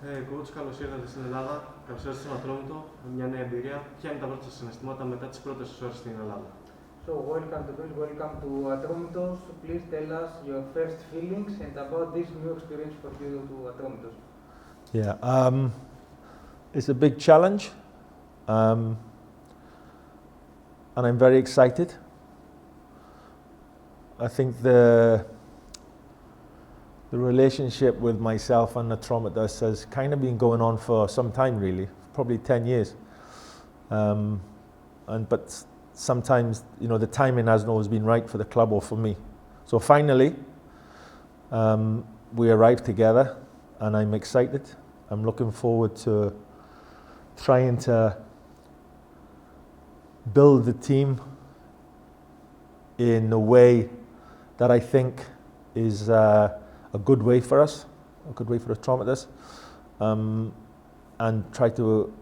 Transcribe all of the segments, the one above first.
Coach, καλώς ήρθατε στην Ελλάδα. Καλώς ήρθατε στον Ατρόμητο. Μια νέα εμπειρία. Ποια είναι τα πρώτα σας συναισθήματα μετά τις πρώτες ώρες στην Ελλάδα? So welcome to Chris, welcome to ATROMITOS. Please tell us your first feelings and about this new experience for you to ATROMITOS. Yeah, it's a big challenge, and I'm very excited. I think the relationship with myself and ATROMITOS has kind of been going on for some time, really, probably 10 years. But sometimes, you know, the timing hasn't always been right for the club or for me. So finally, we arrived together, and I'm excited. I'm looking forward to trying to build the team in a way that I think is a good way for us, a good way for ATROMITOS, and try to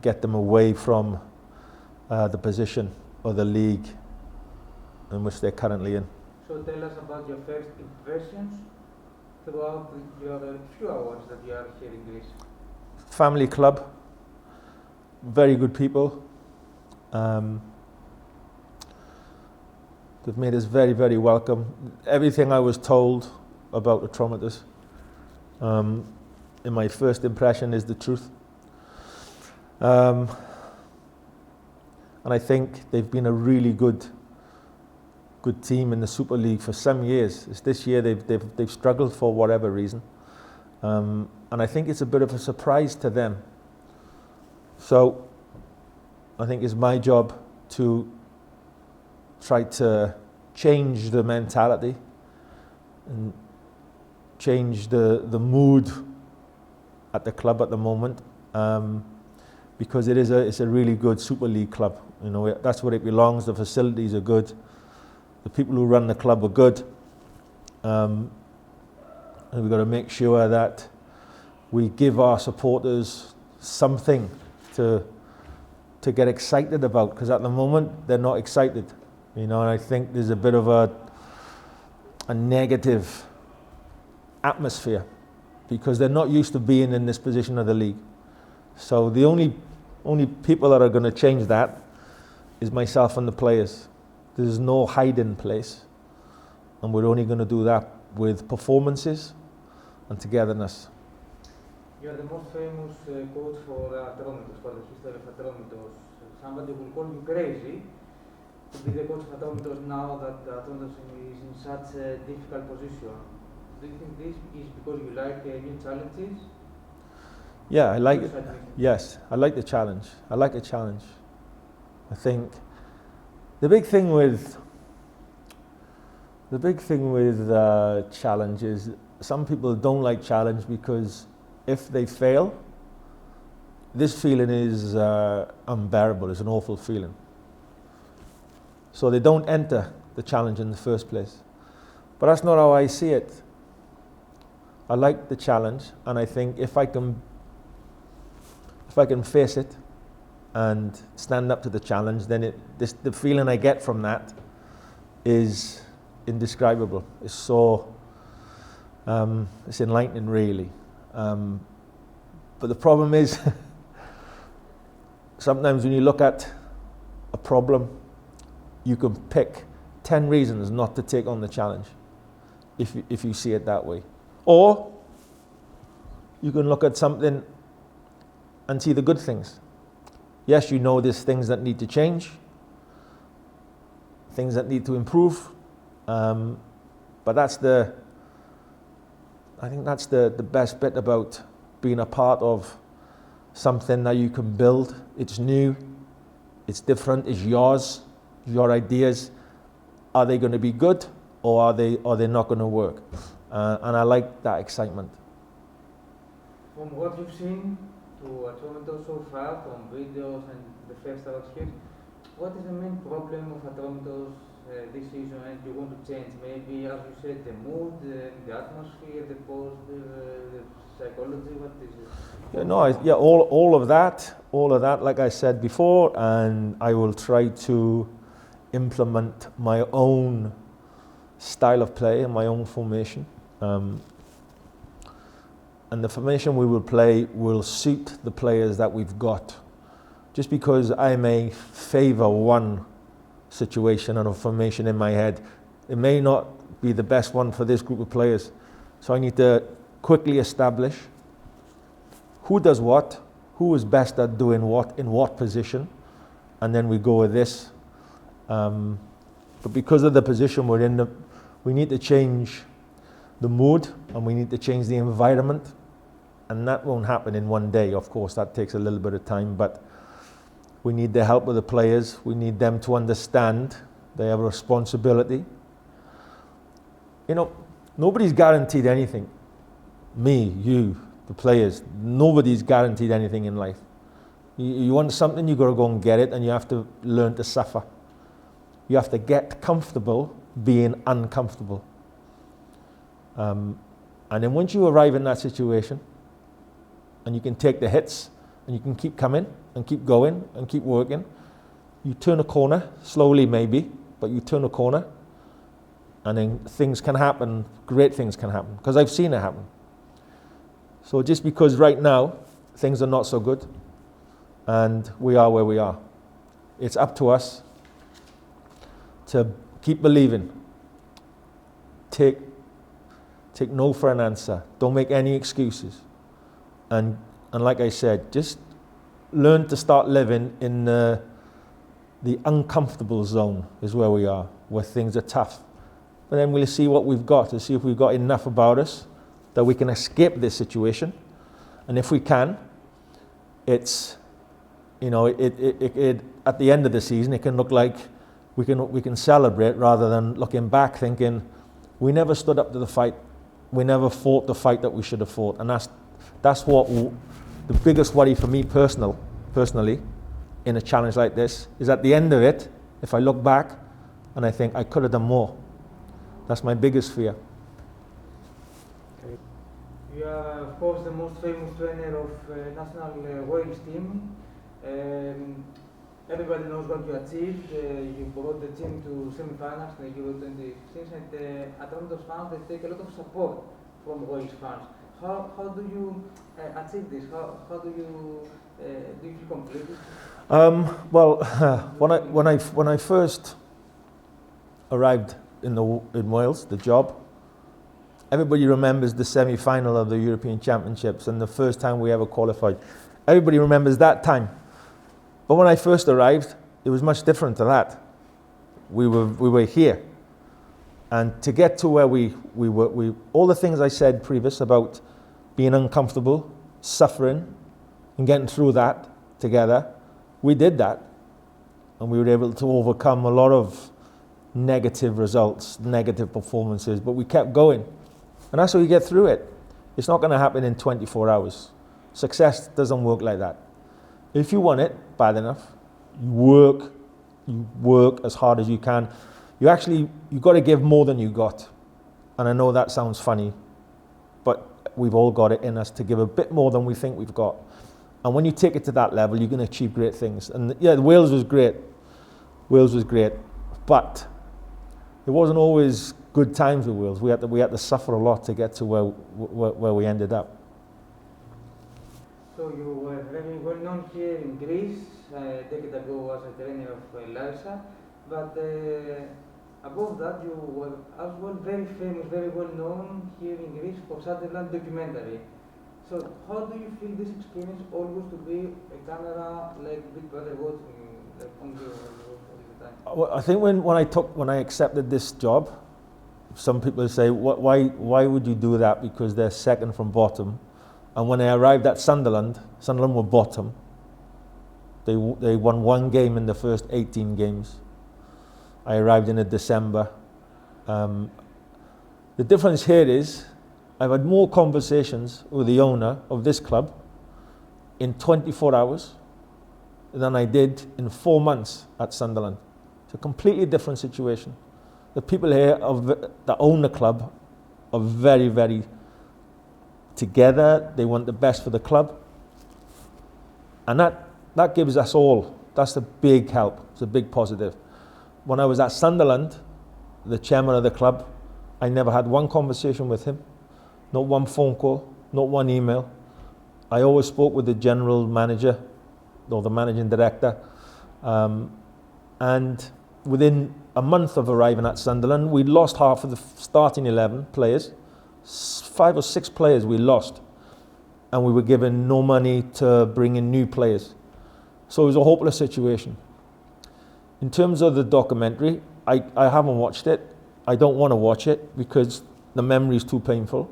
get them away from the position or the league in which they're currently in. So tell us about your first impressions throughout your few hours that you are here in Greece. Family club, very good people. They've made us very, very welcome. Everything I was told about ATROMITOS in my first impression is the truth. And I think they've been a really good team in the Super League for some years. It's this year they've struggled for whatever reason. And I think it's a bit of a surprise to them. So I think it's my job to try to change the mentality and change the mood at the club at the moment, because it's a really good Super League club. You know, that's where it belongs. The facilities are good. The people who run the club are good. And we've got to make sure that we give our supporters something to get excited about, because at the moment they're not excited. You know, and I think there's a bit of a negative atmosphere because they're not used to being in this position of the league. So the only people that are going to change that is myself and the players. There's no hiding place, and we're only going to do that with performances and togetherness. You are the most famous coach for ATROMITOS, for the history of ATROMITOS. Somebody will call you crazy to be the coach of ATROMITOS now that ATROMITOS is in such a difficult position. Do you think this is because you like new challenges? Yeah, I like it. Yes, I like the challenge. I like a challenge. I think the big thing with challenge is some people don't like challenge because if they fail, this feeling is unbearable. It's an awful feeling. So they don't enter the challenge in the first place. But that's not how I see it. I like the challenge, and I think if I can face it and stand up to the challenge, then the feeling I get from that is indescribable. It's so it's enlightening, really. But the problem is sometimes when you look at a problem, you can pick 10 reasons not to take on the challenge if you see it that way. Or you can look at something and see the good things. Yes, you know there's things that need to change, things that need to improve, but I think that's the best bit about being a part of something that you can build. It's new, it's different, it's yours, your ideas. Are they going to be good, or are they not going to work? And I like that excitement. From what you've seen to ATROMITOS so far, from videos and the first hours here, what is the main problem of ATROMITOS this season, and you want to change? Maybe, as you said, the mood, the atmosphere, the post, the psychology. What is it? All of that, like I said before, and I will try to implement my own style of play and my own formation. and the formation we will play will suit the players that we've got. Just because I may favour one situation and a formation in my head, it may not be the best one for this group of players. So I need to quickly establish who does what, who is best at doing what, in what position, and then we go with this. But because of the position we're in, we need to change the mood and we need to change the environment. And that won't happen in one day, of course, that takes a little bit of time, but we need the help of the players. We need them to understand they have a responsibility. You know, nobody's guaranteed anything. Me, you, the players, nobody's guaranteed anything in life. You want something, you got to go and get it, and you have to learn to suffer. You have to get comfortable being uncomfortable. And then once you arrive in that situation, and you can take the hits, and you can keep coming, and keep going, and keep working, you turn a corner, slowly maybe, but you turn a corner, and then things can happen, great things can happen, because I've seen it happen. So just because right now, things are not so good, and we are where we are, it's up to us to keep believing. Take no for an answer. Don't make any excuses. And like I said, just learn to start living in the uncomfortable zone is where we are, where things are tough. But then we'll see what we've got, to see if we've got enough about us that we can escape this situation. And if we can, it's, you know, it at the end of the season, it can look like we can celebrate rather than looking back thinking, we never stood up to the fight. We never fought the fight that we should have fought. And that's what the biggest worry for me personally, in a challenge like this, is at the end of it, if I look back and I think I could have done more. That's my biggest fear. You are, of course, the most famous trainer of national Wales team. Everybody knows what you achieved. You brought the team to semi-finals in the Euro 2016, and ATROMITOS fans, they take a lot of support from Wales fans. How do you achieve this? How do you feel completed? Well, when I first arrived in Wales, the job, everybody remembers the semi-final of the European Championships and the first time we ever qualified. Everybody remembers that time. But when I first arrived, it was much different to that. We were here. And to get to where we were, all the things I said previous about being uncomfortable, suffering, and getting through that together, we did that. And we were able to overcome a lot of negative results, negative performances, but we kept going. And that's how you get through it. It's not going to happen in 24 hours. Success doesn't work like that. If you want it bad enough, you work as hard as you can. You've got to give more than you got. And I know that sounds funny, but we've all got it in us to give a bit more than we think we've got. And when you take it to that level, you're going to achieve great things. And yeah, Wales was great. Wales was great. But it wasn't always good times with Wales. We had to suffer a lot to get to where we ended up. So you were very well known here in Greece, a decade ago as a trainer of Larissa, but above that you were as well very famous, very well known here in Greece for Sunderland documentary. So how do you feel this experience always to be a camera like Big Brother watching like on you all the time? Well, I think when I accepted this job, some people say, why would you do that? Because they're second from bottom. And when I arrived at Sunderland were bottom. They won one game in the first 18 games. I arrived in December. The difference here is I've had more conversations with the owner of this club in 24 hours than I did in 4 months at Sunderland. It's a completely different situation. The people here that own the club are very, very together. They want the best for the club. And that gives us all, that's a big help. It's a big positive. When I was at Sunderland, the chairman of the club, I never had one conversation with him, not one phone call, not one email. I always spoke with the general manager or the managing director, and within a month of arriving at Sunderland, we'd lost half of the starting 11 players. 5 or 6 players we lost, and we were given no money to bring in new players. So it was a hopeless situation. In terms of the documentary, I haven't watched it. I don't want to watch it because the memory is too painful.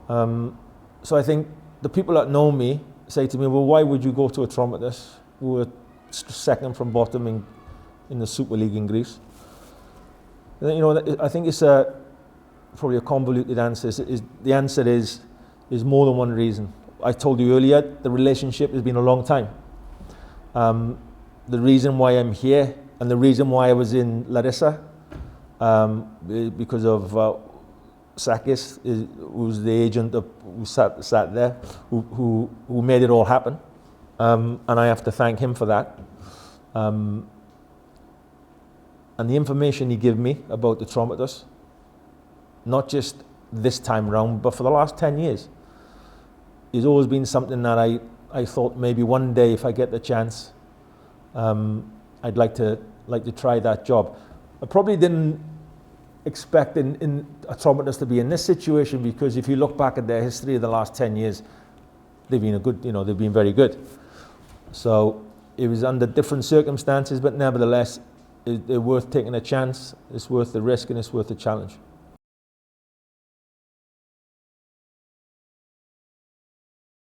So I think the people that know me say to me, well, why would you go to ATROMITOS, who were second from bottom in the Super League in Greece? You know, I think it's probably a convoluted answer. The answer is more than one reason. I told you earlier, the relationship has been a long time. The reason why I'm here and the reason why I was in Larissa, because of Sakis, who's the agent who sat there, who made it all happen. And I have to thank him for that. And the information he gave me about the ATROMITOS, not just this time round, but for the last 10 years, has always been something that I thought maybe one day if I get the chance, I'd like to try that job. I probably didn't expect in ATROMITOS to be in this situation, because if you look back at their history of the last 10 years, they've been they've been very good. So it was under different circumstances, but nevertheless, they're worth taking a chance. It's worth the risk and it's worth the challenge.